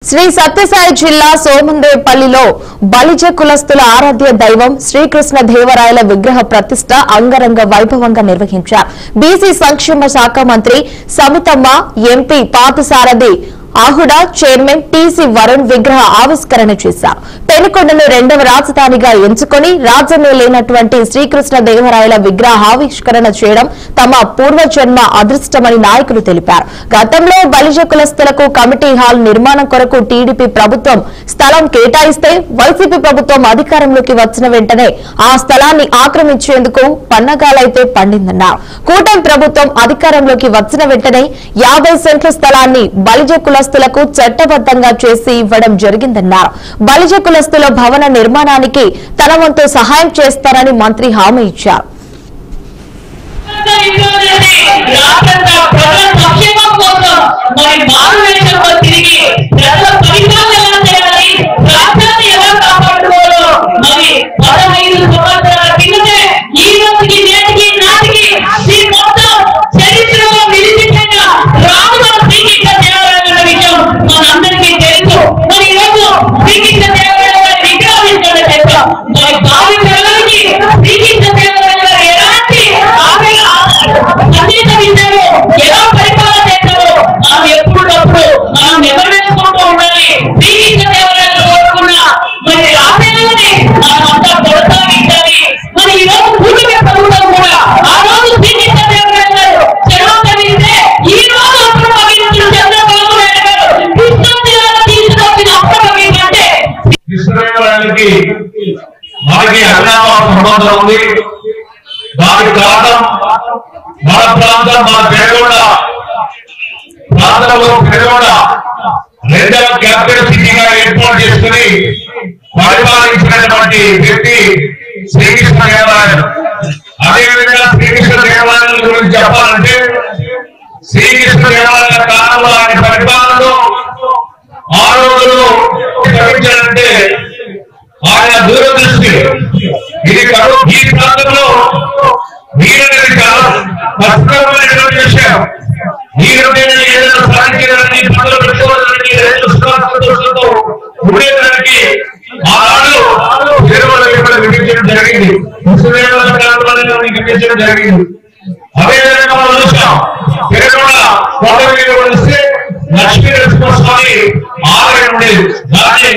శ్రీ సత్యసాయి జిల్లా సోమందేపల్లిలో బలిజ కులస్తుల ఆరాధ్య దైవం శ్రీకృష్ణ దేవరాయల విగ్రహ ప్రతిష్ఠ అంగరంగ వైభవంగా నిర్వహించారు. బీసీ సంక్షేమ శాఖ మంత్రి సమితమ్మ, ఎంపీ పార్థసారథి ఆహుడ, చైర్మన్ టీసీ వరుణ్ విగ్రహ ఆవిష్కరణ చేశారు. పెనుకొండను రెండవ రాజధానిగా ఎంచుకుని రాజ్యమే లేనటువంటి శ్రీకృష్ణ దేవరాయల విగ్రహ ఆవిష్కరణ చేయడం తమ పూర్వజన్మ అదృష్టమని నాయకులు తెలిపారు. గతంలో బలిజ కులస్తులకు కమిటీ హాల్ నిర్మాణం కొరకు టీడీపీ ప్రభుత్వం స్థలం కేటాయిస్తే వైసీపీ ప్రభుత్వం అధికారంలోకి వచ్చిన వెంటనే ఆ స్థలాన్ని ఆక్రమించేందుకు పన్నగాలైతే పండిందన్నారు. కూటమి ప్రభుత్వం అధికారంలోకి వచ్చిన వెంటనే 50 సెంట్ల స్థలాన్ని బలిజ కులస్తులకు చట్టబద్దంగా చేసి ఇవ్వడం జరిగిందన్నారు. బలిజ కులస్తుల భవన నిర్మాణానికి తన వంతు సహాయం చేస్తారని మంత్రి హామీ ఇచ్చారు. మనకి అన్నామ సంబంధం ఉంది. దానికి కారణం మన ప్రాంతం, మన పెరగొండ ప్రాంతంలో పెరగొండ రెండవ క్యాపిటల్ సిటీగా ఏర్పాటు చేసుకుని పరిపాలించినటువంటి వ్యక్తి శ్రీకృష్ణ దేవరాయలు. అదేవిధంగా శ్రీకృష్ణ దేవరాయల గురించి చెప్పాలంటే శ్రీకృష్ణ దేవరాయల కాలంలో ఆయన పరిపాలనలో ఆ రోజుల్లో గమనించాలంటే ఆయన దూరదృష్టి. ఇది ఈ ప్రాంతంలో నీరు చాలా కష్టమైనటువంటి విషయం. నీరు ఏదైనా సాధించడానికి, పంటలు పెట్టుకోవడానికి, రైతు సంతోషంతో ఉండేదానికి ఆనాడు నిర్మించడం జరిగింది. నిర్మించడం జరిగింది. అదేవిధంగా మనం చూసాం తిరుమల కొండ మీద వస్తే లక్ష్మీ నరసింహస్వామి ఆలయం ఉండేది. దాన్ని